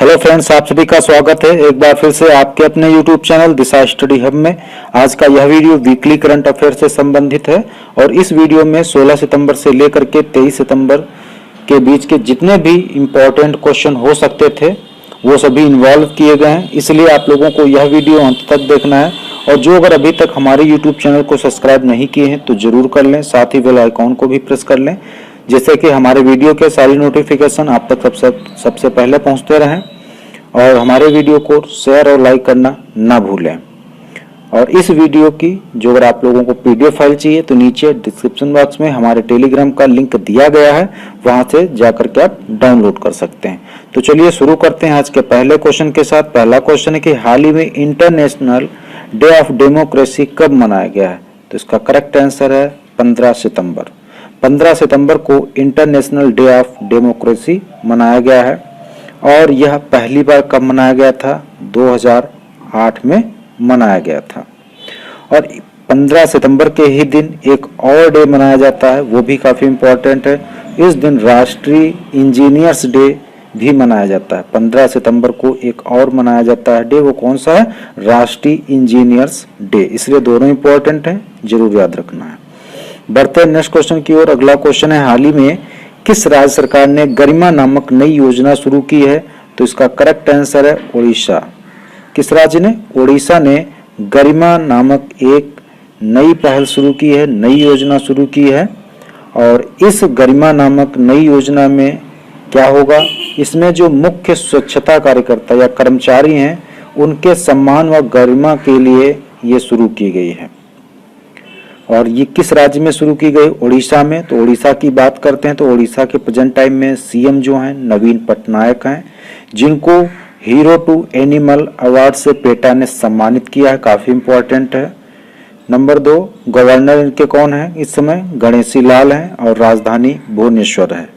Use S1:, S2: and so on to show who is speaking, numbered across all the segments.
S1: Hello friends, आप सभी का स्वागत है एक बार फिर से आपके अपने यूट्यूब चैनल दिशा स्टडी हब में। आज का यह वीडियो वीकली करंट अफेयर से संबंधित है और इस वीडियो में 16 सितंबर से लेकर के 23 सितंबर के बीच के जितने भी इम्पोर्टेंट क्वेश्चन हो सकते थे वो सभी इन्वॉल्व किए गए हैं। इसलिए आप लोगों को यह वीडियो अंत तक देखना है और जो अगर अभी तक हमारे यूट्यूब चैनल को सब्सक्राइब नहीं किए हैं तो जरूर कर लें, साथ ही बेल आइकॉन को भी प्रेस कर लें जिससे कि हमारे वीडियो के सारी नोटिफिकेशन आप तक सबसे पहले पहुंचते रहें और हमारे वीडियो को शेयर और लाइक करना ना भूलें। और इस वीडियो की जो अगर आप लोगों को पीडीएफ फाइल चाहिए तो नीचे डिस्क्रिप्शन बॉक्स में हमारे टेलीग्राम का लिंक दिया गया है, वहां से जाकर के आप डाउनलोड कर सकते हैं। तो चलिए शुरू करते हैं आज के पहले क्वेश्चन के साथ। पहला क्वेश्चन है कि हाल ही में इंटरनेशनल डे ऑफ डेमोक्रेसी कब मनाया गया है? तो इसका करेक्ट आंसर है 15 सितंबर। 15 सितंबर को इंटरनेशनल डे ऑफ डेमोक्रेसी मनाया गया है और यह पहली बार कब मनाया गया था? 2008 में मनाया गया था। और 15 सितंबर के ही दिन एक और डे मनाया जाता है, वो भी काफी इम्पोर्टेंट है। इस दिन राष्ट्रीय इंजीनियर्स डे भी मनाया जाता है। 15 सितंबर को एक और मनाया जाता है डे, वो कौन सा है? राष्ट्रीय इंजीनियर्स डे। इसलिए दोनों इंपॉर्टेंट हैं, जरूर याद रखना है। बढ़ते हैं नेक्स्ट क्वेश्चन की ओर। अगला क्वेश्चन है हाल ही में किस राज्य सरकार ने गरिमा नामक नई योजना शुरू की है? तो इसका करेक्ट आंसर है ओडिशा। किस राज्य ने? ओडिशा ने गरिमा नामक एक नई पहल शुरू की है, नई योजना शुरू की है। और इस गरिमा नामक नई योजना में क्या होगा? इसमें जो मुख्य स्वच्छता कार्यकर्ता या कर्मचारी हैं उनके सम्मान व गरिमा के लिए ये शुरू की गई है। और ये किस राज्य में शुरू की गई? ओडिशा में। तो ओडिशा की बात करते हैं तो ओडिशा के प्रेजेंट टाइम में सीएम जो हैं नवीन पटनायक हैं, जिनको हीरो टू एनिमल अवार्ड से पेटा ने सम्मानित किया है, काफी इंपॉर्टेंट है। नंबर 2, गवर्नर इनके कौन है इस समय? गणेशी लाल हैं और राजधानी भुवनेश्वर है।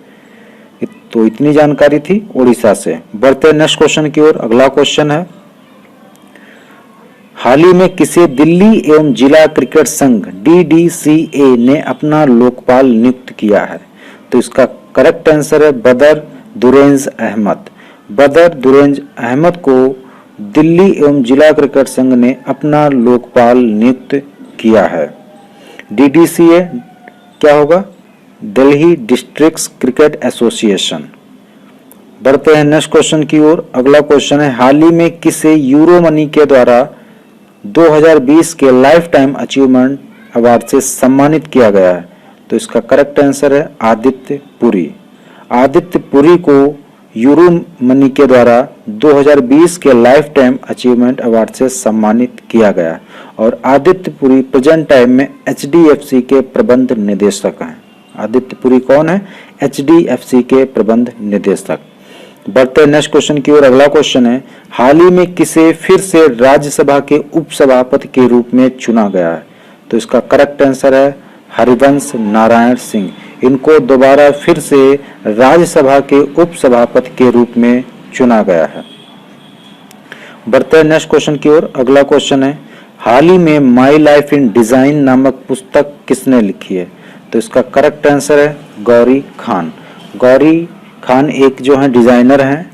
S1: तो इतनी जानकारी थी ओडिशा से। बढ़ते नेक्स्ट क्वेश्चन की ओर। अगला क्वेश्चन है हाल ही में किसे दिल्ली एवं जिला क्रिकेट संघ DDCA ने अपना लोकपाल नियुक्त किया है? तो इसका करेक्ट आंसर है बदर दुरेंज अहमद। बदर दुरेंज अहमद को दिल्ली एवं जिला क्रिकेट संघ ने अपना लोकपाल नियुक्त किया है। DDCA क्या होगा? Delhi district cricket association. बढ़ते हैं नेक्स्ट क्वेश्चन की ओर। अगला क्वेश्चन है हाल ही में किसे यूरो मनी के द्वारा 2020 के लाइफ टाइम अचीवमेंट अवार्ड से सम्मानित किया गया है? तो इसका करेक्ट आंसर है आदित्य पुरी। आदित्य पुरी को यूरो मनी के द्वारा 2020 के लाइफ टाइम अचीवमेंट अवार्ड से सम्मानित किया गया और आदित्य पुरी प्रेजेंट टाइम में HDFC के प्रबंध निदेशक हैं। आदित्य पुरी कौन है? HDFC के प्रबंध निदेशक। बढ़ते नेक्स्ट क्वेश्चन की ओर। अगला क्वेश्चन है हाल ही में किसे फिर से राज्यसभा के उपसभापति के रूप में चुना गया है? तो इसका करेक्ट आंसर है हरिवंश नारायण सिंह। इनको दोबारा फिर से राज्यसभा के उपसभापति के रूप में चुना गया है। बढ़ते नेक्स्ट क्वेश्चन की ओर। अगला क्वेश्चन है हाल ही में माई लाइफ इन डिजाइन नामक पुस्तक किसने लिखी है? तो इसका करेक्ट आंसर है गौरी खान। गौरी खान एक जो है डिजाइनर हैं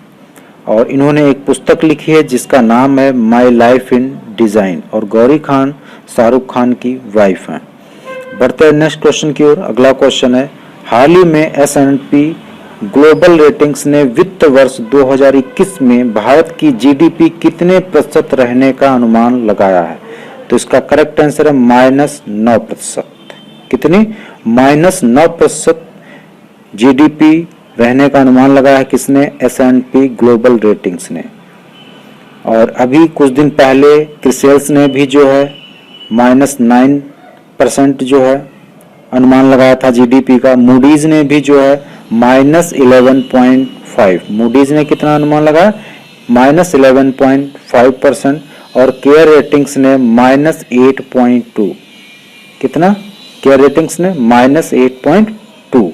S1: और इन्होंने एक पुस्तक लिखी है जिसका नाम है माई लाइफ इन डिजाइन और गौरी खान शाहरुख खान की वाइफ हैं। बढ़ते हैं नेक्स्ट क्वेश्चन की ओर। अगला क्वेश्चन है हाल ही में S&P ग्लोबल रेटिंग्स ने वित्त वर्ष 2021 में भारत की GDP कितने प्रतिशत रहने का अनुमान लगाया है? तो इसका करेक्ट आंसर है -9%। कितनी? -9% GDP रहने का अनुमान लगाया है किसने? S&P ग्लोबल रेटिंग्स ने। और अभी कुछ दिन पहले क्रिसेल्स ने भी जो है -9% जो है अनुमान लगाया था GDP का। मूडीज ने भी जो है -11.5। मूडीज ने कितना अनुमान लगाया? -11.5%। और केयर रेटिंग्स ने -8.2। कितना? केयर रेटिंग्स ने -8.2।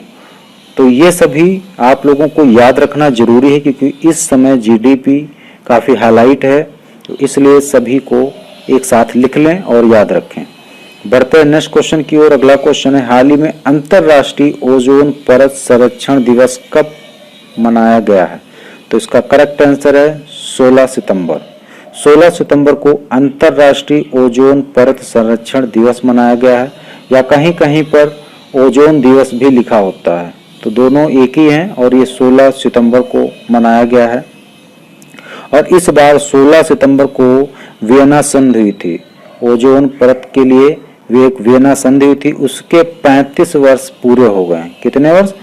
S1: तो ये सभी आप लोगों को याद रखना जरूरी है क्योंकि इस समय GDP काफी हाईलाइट है, तो इसलिए सभी को एक साथ लिख लें और याद रखें। बढ़ते हैं नेक्स्ट क्वेश्चन की ओर। अगला क्वेश्चन है हाल ही में अंतरराष्ट्रीय ओजोन परत संरक्षण दिवस कब मनाया गया है? तो इसका करेक्ट आंसर है 16 सितंबर। 16 सितंबर को अंतर्राष्ट्रीय ओजोन परत संरक्षण दिवस मनाया गया है, या कहीं कहीं पर ओजोन दिवस भी लिखा होता है, तो दोनों एक ही हैं और ये 16 सितंबर को मनाया गया है। और इस बार 16 सितंबर को वियना संधि हुई थी ओजोन परत के लिए, वे एक वियना संधि हुई थी, उसके 35 वर्ष पूरे हो गए हैं। कितने वर्ष?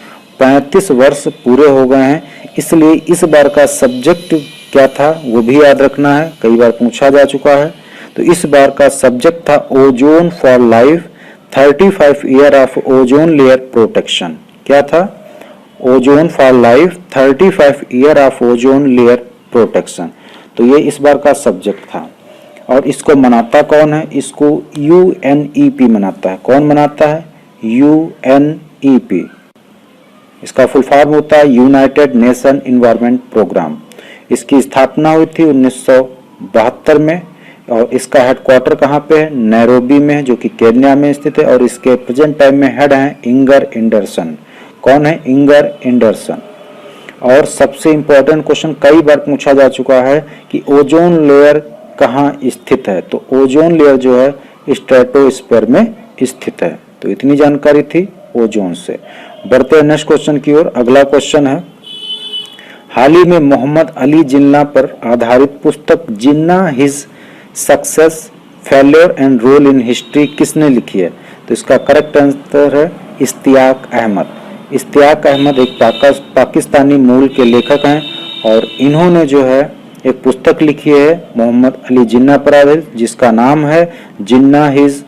S1: 35 वर्ष पूरे हो गए हैं। इसलिए इस बार का सब्जेक्ट क्या था वो भी याद रखना है, कई बार पूछा जा चुका है। तो इस बार का सब्जेक्ट था ozone for life 35 year of ozone layer protection. क्या था? Ozone for life 35 year of ozone layer protection. तो ये इस बार का सब्जेक्ट था। और इसको मनाता कौन है? इसको UNEP मनाता है। कौन मनाता है? UNEP। इसका फुल फॉर्म होता है यूनाइटेड नेशन इन्वायरमेंट प्रोग्राम। इसकी स्थापना हुई थी 1972 में और इसका हेडक्वार्टर कहाँ पे है? नैरोबी में, जो कि केन्या में स्थित है। और इसके प्रेजेंट टाइम में हेड हैं इंगर एंडरसन। कौन है? Inger Anderson. और सबसे इंपॉर्टेंट क्वेश्चन कई बार पूछा जा चुका है कि ओजोन लेयर कहाँ स्थित है? तो ओजोन लेयर जो है स्ट्रेटोस्फीयर में स्थित है। तो इतनी जानकारी थी ओजोन से। बढ़ते हैं नेक्स्ट क्वेश्चन की ओर। अगला क्वेश्चन है, हाल ही में मोहम्मद अली जिन्ना पर आधारित पुस्तक Jinnah his success failure and role in history किसने लिखी है? तो इसका करेक्ट आंसर है इश्तियाक अहमद। इश्तियाक अहमद एक पाकिस्तानी मूल के लेखक हैं और इन्होंने जो है एक पुस्तक लिखी है मोहम्मद अली जिन्ना पर आधारित, जिसका नाम है Jinnah his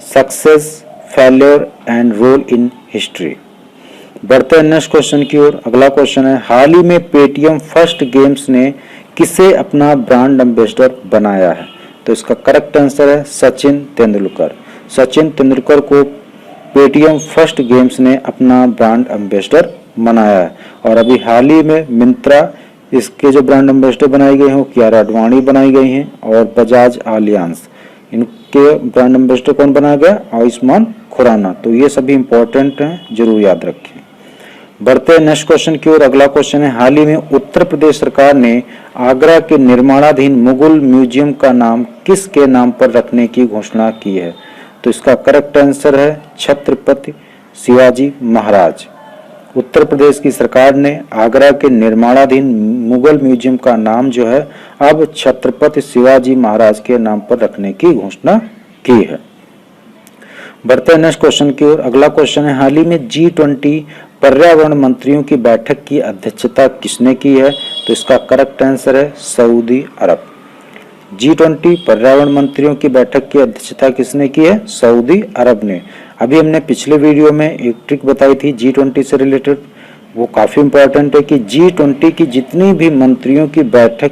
S1: success failure and role in history. बढ़ते हैं नेक्स्ट क्वेश्चन की ओर। अगला क्वेश्चन है, हाल ही में पेटीएम फर्स्ट गेम्स ने किसे अपना ब्रांड एम्बेसडर बनाया है? तो इसका करेक्ट आंसर है सचिन तेंदुलकर। सचिन तेंदुलकर को पेटीएम फर्स्ट गेम्स ने अपना ब्रांड एम्बेसडर बनाया है। और अभी हाल ही में मिंत्रा, इसके जो ब्रांड एम्बेसडर बनाई गई हैं वो कियारा आडवाणी बनाई गई हैं। और बजाज आलियांस, इनके ब्रांड एम्बेसडर कौन बनाया गया? आयुष्मान खुराना। तो ये सभी इंपॉर्टेंट हैं, जरूर याद रखें। बढ़ते हैं नेक्स्ट क्वेश्चन की ओर। अगला क्वेश्चन है, हाल ही में उत्तर प्रदेश सरकार ने आगरा के निर्माणाधीन मुगल म्यूजियम का नाम किसके नाम पर रखने की घोषणा की है? तो इसका करेक्ट आंसर है छत्रपति शिवाजी महाराज। उत्तर प्रदेश की सरकार ने आगरा के निर्माणाधीन मुगल म्यूजियम का नाम जो है अब छत्रपति शिवाजी महाराज के नाम पर रखने की घोषणा की है। बढ़ते हैं नेक्स्ट क्वेश्चन की ओर। अगला क्वेश्चन है, हाल ही में G20 पर्यावरण मंत्रियों की बैठक की अध्यक्षता किसने की है? तो इसका करेक्ट आंसर है सऊदी अरब। G20 पर्यावरण मंत्रियों की बैठक की अध्यक्षता किसने की है? सऊदी अरब ने। अभी हमने पिछले वीडियो में एक ट्रिक बताई थी G20 से रिलेटेड, वो काफी इंपॉर्टेंट है कि G20 की जितनी भी मंत्रियों की बैठक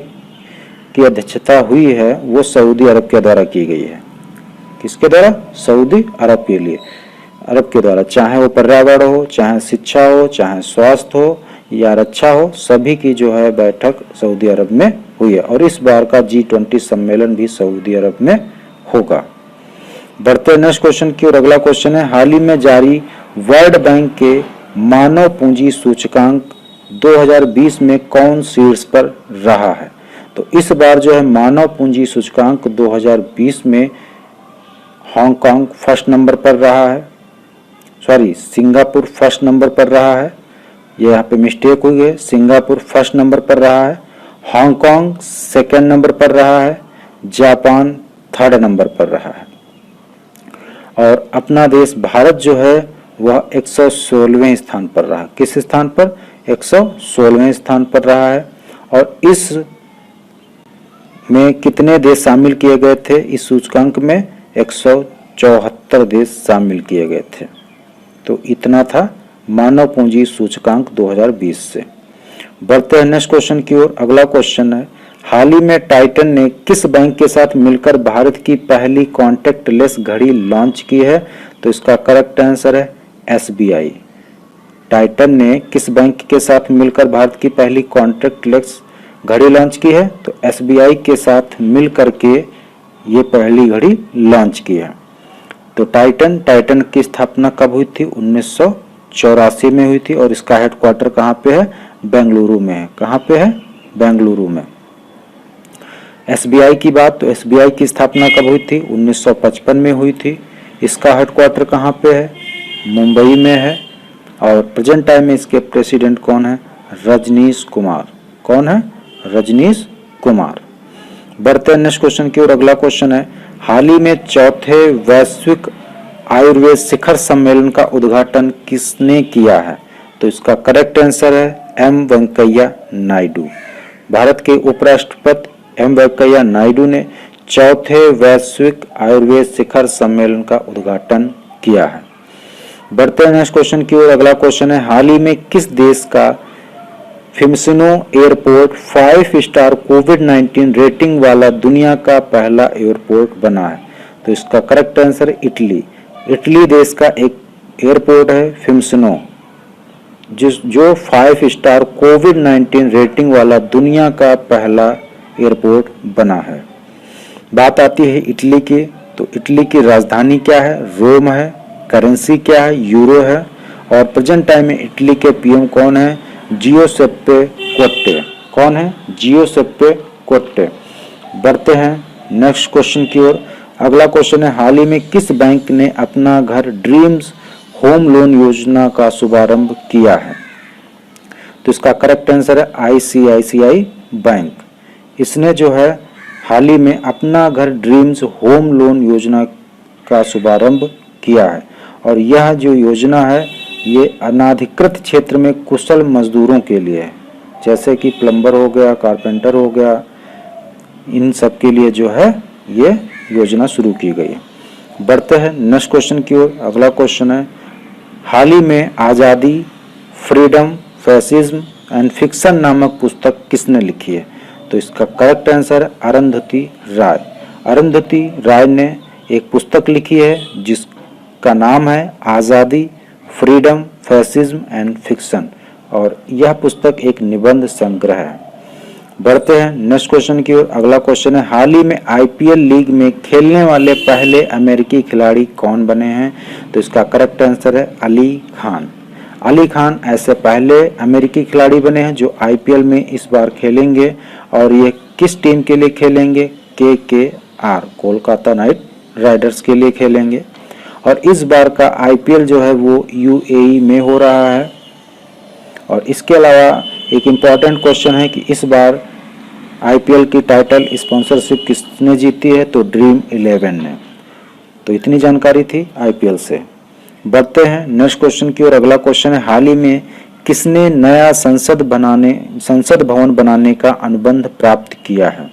S1: की अध्यक्षता हुई है वो सऊदी अरब के द्वारा की गई है। किसके द्वारा? सऊदी अरब के लिए, अरब के द्वारा। चाहे वो पर्यावरण हो, चाहे शिक्षा हो, चाहे स्वास्थ्य हो या रक्षा हो, सभी की जो है बैठक सऊदी अरब में हुई है। और इस बार का G20 सम्मेलन भी सऊदी अरब में होगा। बढ़ते नेक्स्ट क्वेश्चन की और अगला क्वेश्चन है, हाल ही में जारी वर्ल्ड बैंक के मानव पूंजी सूचकांक 2020 में कौन शीर्ष पर रहा है? तो इस बार जो है मानव पूंजी सूचकांक 2020 में हांगकांग फर्स्ट नंबर पर रहा है, सिंगापुर फर्स्ट नंबर पर रहा है। ये यहाँ पे मिस्टेक हुई है, सिंगापुर फर्स्ट नंबर पर रहा है, हांगकांग सेकेंड नंबर पर रहा है, जापान थर्ड नंबर पर रहा है। और अपना देश भारत जो है वह 116वें स्थान पर रहा। किस स्थान पर? 116वें स्थान पर रहा है। और इस में कितने देश शामिल किए गए थे? इस सूचकांक में 174 देश शामिल किए गए थे। तो इतना था मानव पूंजी सूचकांक 2020 से। बढ़ते हैं नेक्स्ट क्वेश्चन की ओर। अगला क्वेश्चन है, हाल ही में टाइटन ने किस बैंक के साथ मिलकर भारत की पहली कॉन्टैक्टलेस घड़ी लॉन्च की है? तो इसका करेक्ट आंसर है SBI। टाइटन ने किस बैंक के साथ मिलकर भारत की पहली कॉन्टैक्टलेस घड़ी लॉन्च की है? तो SBI के साथ मिल करके ये पहली घड़ी लॉन्च की है। तो टाइटन की स्थापना कब हुई थी? 1984 में हुई थी। और इसका हेडक्वार्टर कहाँ पे है? बेंगलुरु में है। कहाँ पे है? बेंगलुरु में। एसबीआई की बात, तो एसबीआई की स्थापना कब हुई थी? 1955 में हुई थी। इसका हेडक्वार्टर कहाँ पे है? मुंबई में है। और प्रेजेंट टाइम में इसके प्रेसिडेंट कौन है? रजनीश कुमार। कौन है? रजनीश कुमार। बढ़ते हैं नेक्स्ट क्वेश्चन की ओर। अगला क्वेश्चन है, हाल ही में चौथे वैश्विक आयुर्वेद शिखर सम्मेलन का उद्घाटन किसने किया है? तो इसका करेक्ट आंसर है एम वेंकैया नायडू। भारत के उपराष्ट्रपति एम वेंकैया नायडू ने चौथे वैश्विक आयुर्वेद शिखर सम्मेलन का उद्घाटन किया है। बढ़ते हैं नेक्स्ट क्वेश्चन की ओर। अगला क्वेश्चन है, हाल ही में किस देश का फिमसिनो एयरपोर्ट 5 स्टार कोविड-19 रेटिंग वाला दुनिया का पहला एयरपोर्ट बना है? तो इसका करेक्ट आंसर इटली। इटली देश का एक एयरपोर्ट है फिमसिनो, जो 5 स्टार कोविड-19 रेटिंग वाला दुनिया का पहला एयरपोर्ट बना है। बात आती है इटली की, तो इटली की राजधानी क्या है? रोम है। करेंसी क्या है? यूरो है। और प्रेजेंट टाइम में इटली के पीएम कौन है? जियोसेप्पे कोंटे। कौन है? जियोसेप्पे कोंटे। बढ़ते हैं नेक्स्ट क्वेश्चन की ओर। अगला क्वेश्चन है, हाल ही में किस बैंक ने अपना घर ड्रीम्स होम लोन योजना का शुभारंभ किया है? तो इसका करेक्ट आंसर है आईसीआईसीआई बैंक। इसने जो है हाल ही में अपना घर ड्रीम्स होम लोन योजना का शुभारंभ किया है। और यह जो योजना है ये अनाधिकृत क्षेत्र में कुशल मजदूरों के लिए है, जैसे कि प्लम्बर हो गया, कारपेंटर हो गया, इन सब के लिए जो है ये योजना शुरू की गई है। बढ़ते हैं नेक्स्ट क्वेश्चन की ओर। अगला क्वेश्चन है, हाल ही में आज़ादी, फ्रीडम, फैसिज्म एंड फिक्शन नामक पुस्तक किसने लिखी है? तो इसका करेक्ट आंसर अरुंधति राय। अरुंधति राय ने एक पुस्तक लिखी है जिसका नाम है आज़ादी, फ्रीडम, फैसिज्म एंड फिक्शन, और यह पुस्तक एक निबंध संग्रह है। बढ़ते हैं नेक्स्ट क्वेश्चन की ओर। अगला क्वेश्चन है, हाल ही में आईपीएल लीग में खेलने वाले पहले अमेरिकी खिलाड़ी कौन बने हैं? तो इसका करेक्ट आंसर है अली खान। अली खान ऐसे पहले अमेरिकी खिलाड़ी बने हैं जो आईपीएल में इस बार खेलेंगे। और ये किस टीम के लिए खेलेंगे? केकेआर, कोलकाता नाइट राइडर्स के लिए खेलेंगे। और इस बार का आईपीएल जो है वो यूएई में हो रहा है। और इसके अलावा एक इम्पॉर्टेंट क्वेश्चन है कि इस बार आईपीएल की टाइटल स्पॉन्सरशिप किसने जीती है? तो ड्रीम 11 ने। तो इतनी जानकारी थी आईपीएल से। बढ़ते हैं नेक्स्ट क्वेश्चन की ओर। अगला क्वेश्चन है, हाल ही में किसने नया संसद भवन बनाने का अनुबंध प्राप्त किया है?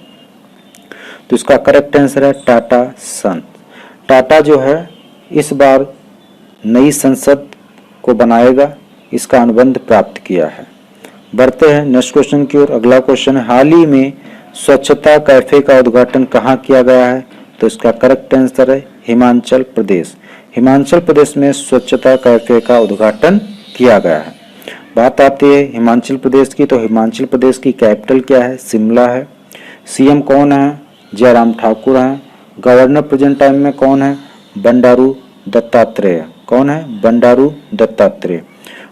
S1: तो इसका करेक्ट आंसर है टाटा सन। टाटा जो है इस बार नई संसद को बनाएगा, इसका अनुबंध प्राप्त किया है। बढ़ते हैं नेक्स्ट क्वेश्चन की ओर। अगला क्वेश्चन है, हाल ही में स्वच्छता कैफे का उद्घाटन कहाँ किया गया है? तो इसका करेक्ट आंसर है हिमाचल प्रदेश। हिमाचल प्रदेश में स्वच्छता कैफे का उद्घाटन किया गया है। बात आती है हिमाचल प्रदेश की, तो हिमाचल प्रदेश की कैपिटल क्या है? शिमला है। सीएम कौन है? जयराम ठाकुर हैं। गवर्नर प्रेजेंट टाइम में कौन है? बंडारू दत्तात्रेय। कौन है? बंडारू दत्तात्रेय।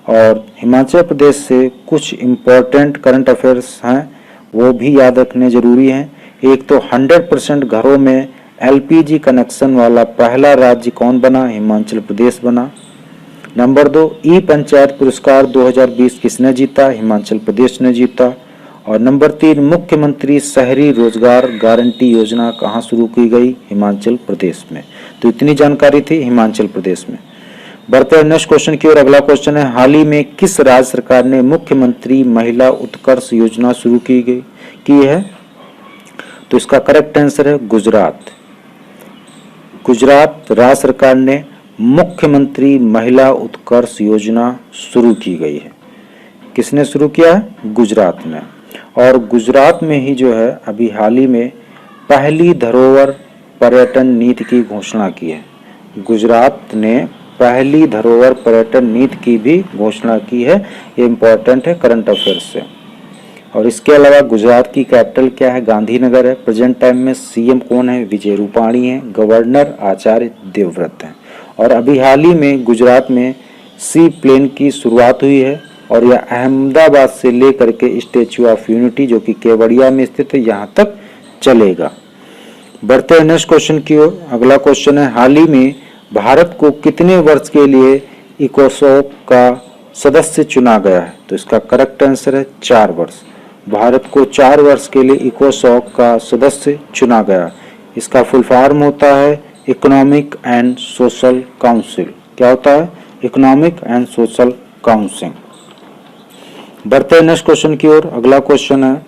S1: और हिमाचल प्रदेश से कुछ इम्पोर्टेंट करंट अफेयर्स हैं, वो भी याद रखने जरूरी हैं। एक तो 100% घरों में एलपीजी कनेक्शन वाला पहला राज्य कौन बना? हिमाचल प्रदेश बना। नंबर 2, ई पंचायत पुरस्कार 2020 किसने जीता? हिमाचल प्रदेश ने जीता। और नंबर 3, मुख्यमंत्री शहरी रोजगार गारंटी योजना कहाँ शुरू की गई? हिमाचल प्रदेश में। तो इतनी जानकारी थी हिमाचल प्रदेश में। बढ़ते हैं नेक्स्ट क्वेश्चन की ओर। अगला क्वेश्चन है, हाल ही में किस राज्य सरकार ने मुख्यमंत्री महिला उत्कर्ष योजना शुरू की है? तो इसका करेक्ट आंसर है गुजरात। गुजरात राज्य सरकार ने मुख्यमंत्री महिला उत्कर्ष योजना शुरू की गई है। किसने शुरू किया है? गुजरात में। और गुजरात में ही जो है अभी हाल ही में पहली धरोहर पर्यटन नीति की घोषणा की है। गुजरात ने पहली धरोहर पर्यटन नीति की भी घोषणा की है। ये इम्पोर्टेंट है करंट अफेयर्स से। और इसके अलावा गुजरात की कैपिटल क्या है? गांधीनगर है। प्रेजेंट टाइम में सीएम कौन है? विजय रूपाणी है। गवर्नर आचार्य देवव्रत हैं। और अभी हाल ही में गुजरात में सी प्लेन की शुरुआत हुई है और यह अहमदाबाद से लेकर के स्टैच्यू ऑफ यूनिटी जो कि केवड़िया में स्थित है यहाँ तक चलेगा। बढ़ते हैं नेक्स्ट क्वेश्चन की ओर। अगला क्वेश्चन है, हाल ही में भारत को कितने वर्ष के लिए इकोसॉक का सदस्य चुना गया है? तो इसका करेक्ट आंसर है 4 वर्ष। भारत को 4 वर्ष के लिए इकोसॉक का सदस्य चुना गया। इसका फुल फॉर्म होता है इकोनॉमिक एंड सोशल काउंसिल। क्या होता है? Economic and social council. बढ़ते हैं नेक्स्ट क्वेश्चन की ओर। अगला क्वेश्चन है,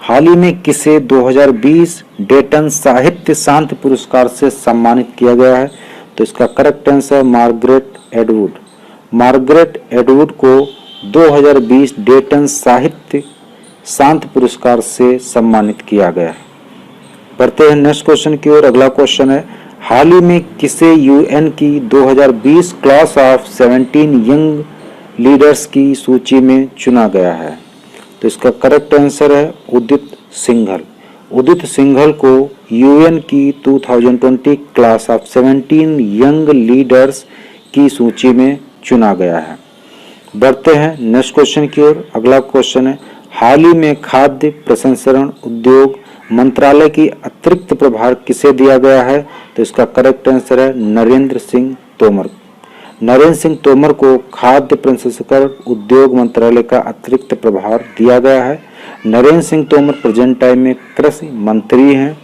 S1: हाल ही में किसे 2020 डेटन साहित्य शांति पुरस्कार से सम्मानित किया गया है? तो इसका करेक्ट आंसर है मार्गरेट एटवुड। मार्गरेट एटवुड को 2020 डेटन साहित्य शांति पुरस्कार से सम्मानित किया गया है। बढ़ते हैं नेक्स्ट क्वेश्चन की ओर। अगला क्वेश्चन है, हाल ही में किसे यूएन की 2020 क्लास ऑफ 17 यंग लीडर्स की सूची में चुना गया है? तो इसका करेक्ट आंसर है उदित सिंघल। उदित सिंघल को यूएन की 2020 क्लास ऑफ 17 यंग लीडर्स की सूची में चुना गया है। बढ़ते हैं नेक्स्ट क्वेश्चन की ओर। अगला क्वेश्चन है, हाल ही में खाद्य प्रसंस्करण उद्योग मंत्रालय की अतिरिक्त प्रभार किसे दिया गया है? तो इसका करेक्ट आंसर है नरेंद्र सिंह तोमर। नरेंद्र सिंह तोमर को खाद्य प्रसंस्करण उद्योग मंत्रालय का अतिरिक्त प्रभार दिया गया है। नरेंद्र सिंह तोमर प्रेजेंट टाइम में कृषि मंत्री हैं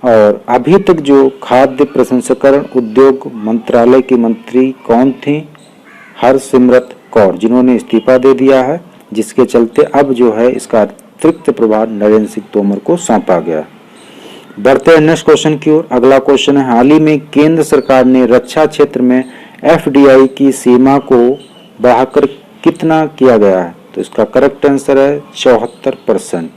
S1: और अभी तक जो खाद्य प्रसंस्करण उद्योग मंत्रालय की मंत्री कौन थी? हरसिमरत कौर, जिन्होंने इस्तीफा दे दिया है, जिसके चलते अब जो है इसका अतिरिक्त प्रभार नरेंद्र सिंह तोमर को सौंपा गया। बढ़ते हैं नेक्स्ट क्वेश्चन की ओर। अगला क्वेश्चन है, हाल ही में केंद्र सरकार ने रक्षा क्षेत्र में एफडीआई की सीमा को बढ़ाकर कितना किया गया है? तो इसका करेक्ट आंसर है 74%।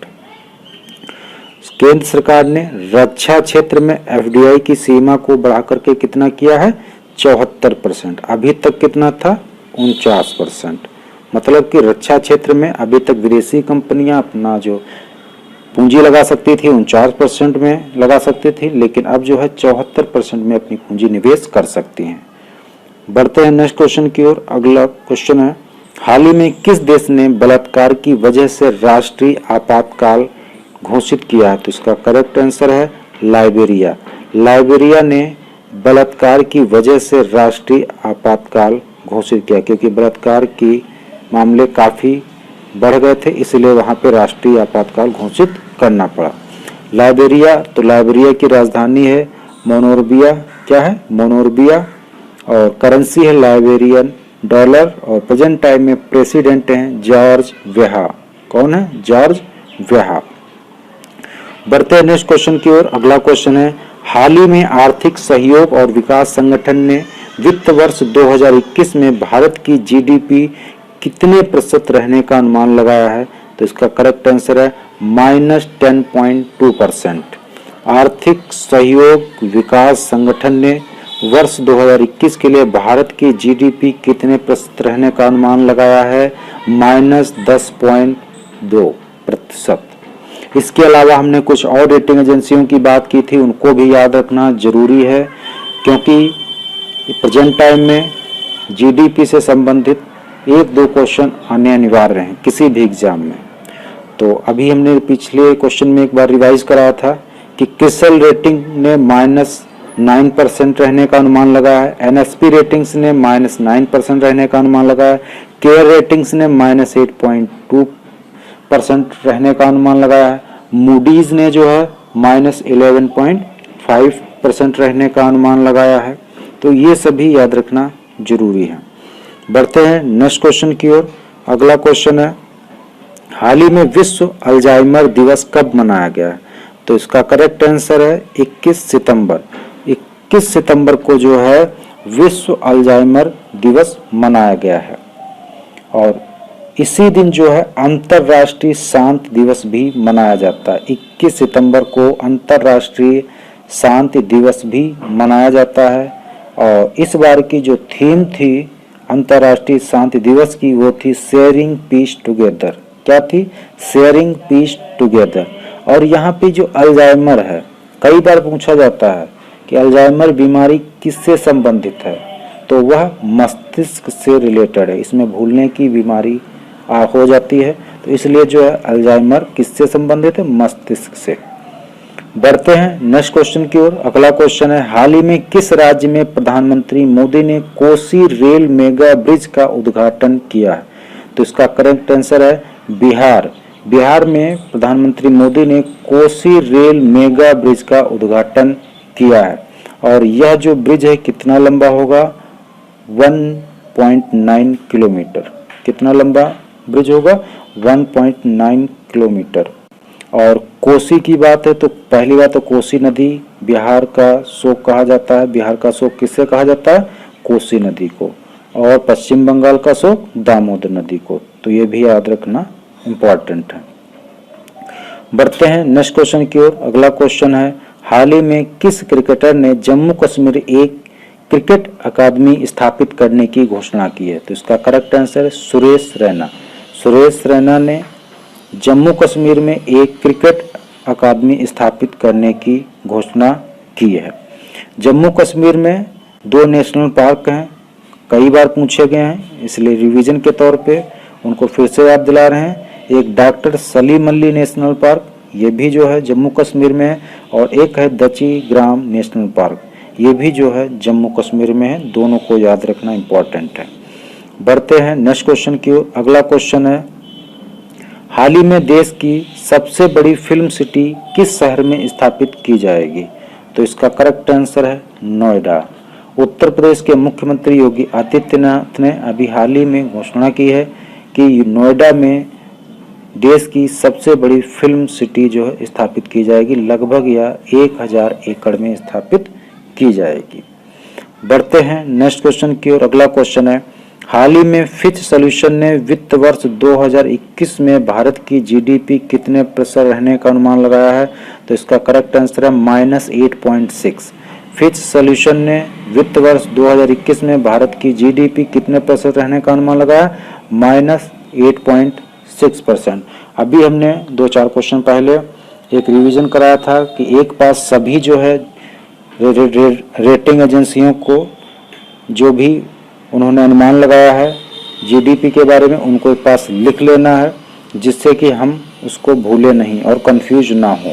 S1: केंद्र सरकार ने रक्षा क्षेत्र में एफडीआई की सीमा को बढ़ाकर के कितना किया है? 74%। अभी तक कितना था? 49%। मतलब कि रक्षा क्षेत्र में अभी तक विदेशी कंपनियां अपना जो पूंजी लगा सकती थी 49% में लगा सकती थी, लेकिन अब जो है 74% में अपनी पूंजी निवेश कर सकती हैं। बढ़ते हैं नेक्स्ट क्वेश्चन की ओर। अगला क्वेश्चन है, हाल ही में किस देश ने बलात्कार की वजह से राष्ट्रीय आपातकाल घोषित किया है? तो इसका करेक्ट आंसर है लाइबेरिया। लाइबेरिया ने बलात्कार की वजह से राष्ट्रीय आपातकाल घोषित किया, क्योंकि बलात्कार के मामले काफी बढ़ गए थे, इसलिए वहां पे राष्ट्रीय आपातकाल घोषित करना पड़ा। लाइबेरिया, तो लाइबेरिया की राजधानी है मोनोरबिया। क्या है? मोनोरबिया। और करेंसी है लाइबेरियन डॉलर और प्रेजेंट टाइम में प्रेसिडेंट हैं जॉर्ज वेहा। कौन है? जॉर्ज वेहा। बढ़ते हैं नेक्स्ट क्वेश्चन की ओर। अगला क्वेश्चन है, हाल ही में आर्थिक सहयोग और विकास संगठन ने वित्त वर्ष 2021 में भारत की जीडीपी कितने प्रतिशत रहने का अनुमान लगाया है? तो इसका करेक्ट आंसर है -10.2%। आर्थिक सहयोग विकास संगठन ने वर्ष 2021 के लिए भारत की जीडीपी कितने प्रतिशत रहने का अनुमान लगाया है? -10.2%। इसके अलावा हमने कुछ और रेटिंग एजेंसियों की बात की थी, उनको भी याद रखना जरूरी है, क्योंकि प्रेजेंट टाइम में जीडीपी से संबंधित 1-2 क्वेश्चन आने अनिवार्य हैं किसी भी एग्जाम में। तो अभी हमने पिछले क्वेश्चन में एक बार रिवाइज कराया था कि क्रिसल रेटिंग ने -9% रहने का अनुमान लगाया है, एनएसपी रेटिंग्स ने -9% रहने का अनुमान लगाया है, केयर रेटिंग्स ने -8.2% रहने का अनुमान लगाया है, मूडीज ने जो है -11.5% रहने का अनुमान लगाया है। तो ये सभी याद रखना जरूरी है। बढ़ते हैं नेक्स्ट क्वेश्चन की ओर। अगला क्वेश्चन है, हाल ही में विश्व अल्जाइमर दिवस कब मनाया गया है? तो इसका करेक्ट आंसर है 21 सितंबर। 21 सितंबर को जो है विश्व अल्जाइमर दिवस मनाया गया है। और इसी दिन जो है अंतर्राष्ट्रीय शांति दिवस भी मनाया जाता है। 21 सितंबर को अंतर्राष्ट्रीय शांति दिवस भी मनाया जाता है। और इस बार की जो थीम थी अंतर्राष्ट्रीय शांति दिवस की, वो थी शेयरिंग पीस टुगेदर। क्या थी? Sharing peace together. और यहाँ पे जो अल्जाइमर है, कई बार पूछा जाता है कि अल्जाइमर बीमारी किससे संबंधित है, तो वह मस्तिष्क से रिलेटेड है, इसमें भूलने की बीमारी हो जाती है, तो इसलिए जो है अल्जाइमर किससे संबंधित है, मस्तिष्क से। बढ़ते हैं नेक्स्ट क्वेश्चन की ओर। अगला क्वेश्चन है, हाल ही में किस राज्य में प्रधानमंत्री मोदी ने कोसी रेल मेगा ब्रिज का उद्घाटन किया है? तो इसका करेक्ट आंसर है बिहार। बिहार में प्रधानमंत्री मोदी ने कोसी रेल मेगा ब्रिज का उद्घाटन किया है। और यह जो ब्रिज है कितना लंबा होगा, 1.9 किलोमीटर। कितना लंबा ब्रिज होगा, 1.9 किलोमीटर। और कोसी की बात है तो पहली बात तो कोसी नदी बिहार का शोक कहा जाता है। बिहार का शोक किससे कहा जाता है, कोसी नदी को। और पश्चिम बंगाल का शोक दामोदर नदी को। तो ये भी याद रखना इम्पोर्टेंट है। बढ़ते हैं नेक्स्ट क्वेश्चन की ओर। अगला क्वेश्चन है, हाल ही में किस क्रिकेटर ने जम्मू कश्मीर एक क्रिकेट अकादमी स्थापित करने की घोषणा की है? तो इसका करेक्ट आंसर है सुरेश रैना। सुरेश रैना ने जम्मू कश्मीर में एक क्रिकेट अकादमी स्थापित करने की घोषणा की है। जम्मू कश्मीर में 2 नेशनल पार्क हैं, कई बार पूछे गए हैं, इसलिए रिवीजन के तौर पे उनको फिर से याद दिला रहे हैं। एक doctor Salim Ali national park, ये भी जो है जम्मू कश्मीर में है, और एक है दची ग्राम नेशनल पार्क, ये भी जो है जम्मू कश्मीर में है। दोनों को याद रखना इम्पोर्टेंट है। बढ़ते हैं नेक्स्ट क्वेश्चन की ओर। अगला क्वेश्चन है, हाल ही में देश की सबसे बड़ी फिल्म सिटी किस शहर में स्थापित की जाएगी? तो इसका करेक्ट आंसर है नोएडा। उत्तर प्रदेश के मुख्यमंत्री योगी आदित्यनाथ ने अभी हाल ही में घोषणा की है कि नोएडा में देश की सबसे बड़ी फिल्म सिटी जो है स्थापित की जाएगी, लगभग या 1000 एकड़ में स्थापित की जाएगी। बढ़ते हैं नेक्स्ट क्वेश्चन की ओर। अगला क्वेश्चन है, हाल ही में फिच सॉल्यूशन ने वित्त वर्ष 2021 में भारत की जीडीपी कितने प्रतिशत रहने का अनुमान लगाया है? तो इसका करेक्ट आंसर है -8.6। फिच सॉल्यूशन ने वित्त वर्ष 2021 में भारत की जीडीपी कितने प्रतिशत रहने का अनुमान लगाया, -8.6%। अभी हमने 2-4 क्वेश्चन पहले एक रिवीजन कराया था कि एक पास सभी जो है रेटिंग एजेंसियों को जो भी उन्होंने अनुमान लगाया है जीडीपी के बारे में, उनको एक पास लिख लेना है, जिससे कि हम उसको भूले नहीं और कंफ्यूज ना हो।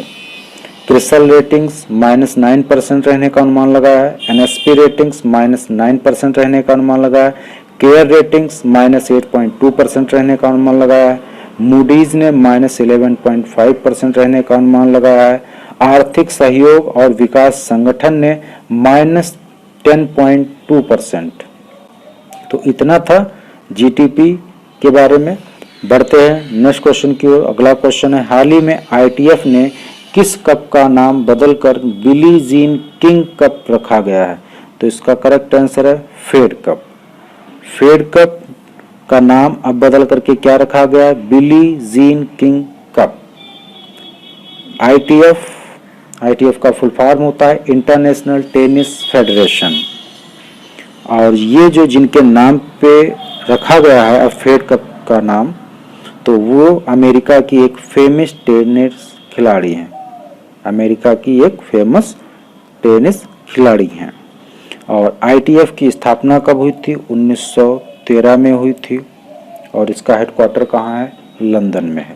S1: क्रिसल रेटिंग्स -9% रहने का अनुमान लगाया है। एनएसपी रेटिंग्स -9% रहने का अनुमान लगाया है। केयर रेटिंग्स -8.2% रहने का अनुमान लगाया है। मूडीज ने -11.5% रहने का अनुमान लगाया है। आर्थिक सहयोग और विकास संगठन ने -10.2%। तो इतना था जीडीपी के बारे में। बढ़ते हैं नेक्स्ट क्वेश्चन की ओर। अगला क्वेश्चन है, हाल ही में आईटीएफ ने किस कप का नाम बदलकर बिली जीन किंग कप रखा गया है? तो इसका करेक्ट आंसर है फेड कप। फेड कप का नाम अब बदल करके क्या रखा गया है, Billie Jean King cup. ITF का फुल फॉर्म होता है इंटरनेशनल टेनिस फेडरेशन। और ये जो जिनके नाम पे रखा गया है अब फेड कप का नाम, तो वो अमेरिका की एक फेमस टेनिस खिलाड़ी हैं। अमेरिका की एक फेमस टेनिस खिलाड़ी हैं। और आईटीएफ की स्थापना कब हुई थी, 1913 में हुई थी। और इसका हेडक्वार्टर कहाँ है, लंदन में है।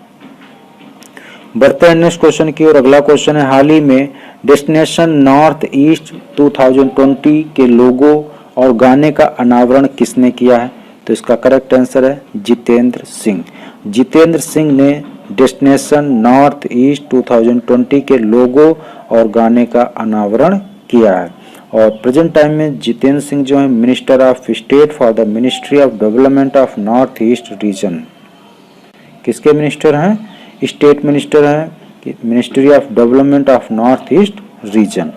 S1: बढ़ते हैं नेक्स्ट क्वेश्चन की और। अगला क्वेश्चन है, हाल ही में डेस्टिनेशन नॉर्थ ईस्ट 2020 के लोगो और गाने का अनावरण किसने किया है? तो इसका करेक्ट आंसर है जितेंद्र सिंह। जितेंद्र सिंह ने डेस्टिनेशन नॉर्थ ईस्ट 2020 के लोगो और गाने का अनावरण किया है। और प्रेजेंट टाइम में जितेंद्र सिंह जो है minister of state for the ministry of development of north east region. किसके मिनिस्टर हैं? स्टेट मिनिस्टर हैं ministry of development of north east region.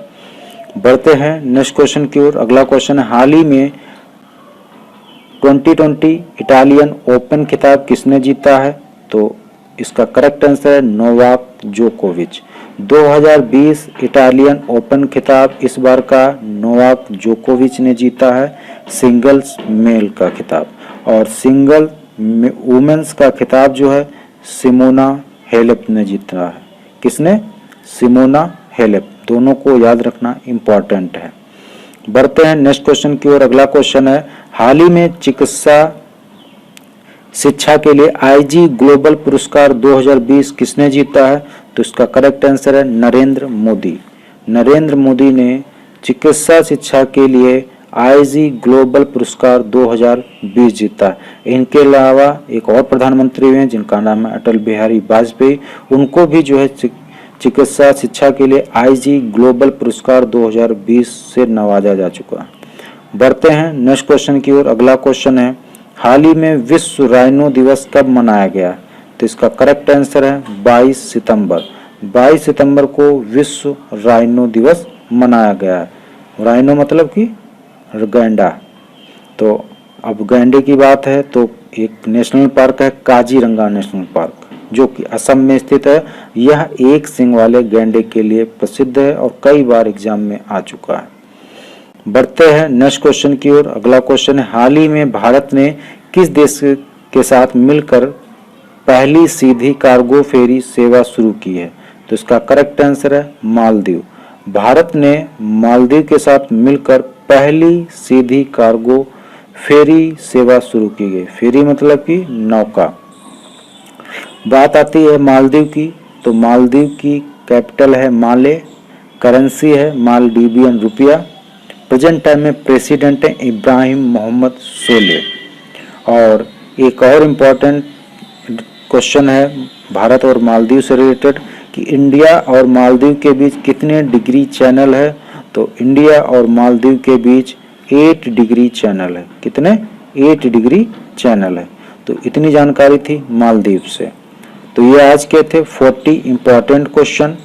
S1: बढ़ते हैं नेक्स्ट क्वेश्चन की ओर। अगला क्वेश्चन है, हाल ही में 2020 इटालियन ओपन खिताब किसने जीता है? तो इसका करेक्ट आंसर है नोवाक जोकोविच। 2020 इटालियन ओपन खिताब इस बार का नोवाक जोकोविच ने जीता है, सिंगल्स मेल का खिताब। और सिंगल वुमेन्स का खिताब जो है सिमोना हेलेप ने जीता है। किसने? Simona Halep. दोनों को याद रखना इम्पोर्टेंट है। बढ़ते हैं नेक्स्ट क्वेश्चन की ओर। अगला क्वेश्चन है, हाल ही में चिकित्सा शिक्षा के लिए आईजी ग्लोबल पुरस्कार 2020 किसने जीता है? तो इसका करेक्ट आंसर है नरेंद्र मोदी। नरेंद्र मोदी ने चिकित्सा शिक्षा के लिए आईजी ग्लोबल पुरस्कार 2020 जीता। इनके अलावा एक और प्रधानमंत्री हैं जिनका नाम है अटल बिहारी वाजपेयी, उनको भी जो है चिकित्सा शिक्षा के लिए आईजी ग्लोबल पुरस्कार 2020 से नवाजा जा चुका है। बढ़ते हैं नेक्स्ट क्वेश्चन की ओर। अगला क्वेश्चन है, हाल ही में विश्व राइनो दिवस कब मनाया गया? तो इसका करेक्ट आंसर है 22 सितंबर। 22 सितंबर को विश्व राइनो दिवस मनाया गया है। राइनो मतलब कि गैंडा। तो अब गैंडे की बात है तो एक नेशनल पार्क है काजीरंगा नेशनल पार्क, जो कि असम में स्थित है। यह एक सींग वाले गैंडे के लिए प्रसिद्ध है और कई बार एग्जाम में आ चुका है। बढ़ते हैं नेक्स्ट क्वेश्चन की ओर। अगला क्वेश्चन है, हाल ही में भारत ने किस देश के साथ मिलकर पहली सीधी कार्गो फेरी सेवा शुरू की है? तो इसका करेक्ट आंसर है मालदीव। भारत ने मालदीव के साथ मिलकर पहली सीधी कार्गो फेरी सेवा शुरू की गई। फेरी मतलब कि नौका। बात आती है मालदीव की, तो मालदीव की कैपिटल है माले, करेंसी है मालदीवियन रुपया, प्रेजेंट टाइम में प्रेसिडेंट है इब्राहिम मोहम्मद सोलेह। और एक और इम्पोर्टेंट क्वेश्चन है भारत और मालदीव से रिलेटेड कि इंडिया और मालदीव के बीच कितने डिग्री चैनल है? तो इंडिया और मालदीव के बीच 8 डिग्री चैनल है। कितने? 8 डिग्री चैनल है। तो इतनी जानकारी थी मालदीव से। तो ये आज के थे 40 इम्पोर्टेंट क्वेश्चन।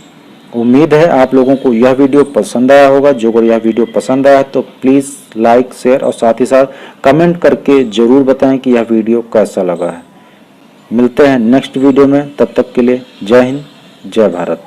S1: उम्मीद है आप लोगों को यह वीडियो पसंद आया होगा। जो अगर यह वीडियो पसंद आया तो प्लीज़ लाइक शेयर और साथ ही साथ कमेंट करके ज़रूर बताएं कि यह वीडियो कैसा लगा है। मिलते हैं नेक्स्ट वीडियो में, तब तक के लिए जय हिंद जय भारत।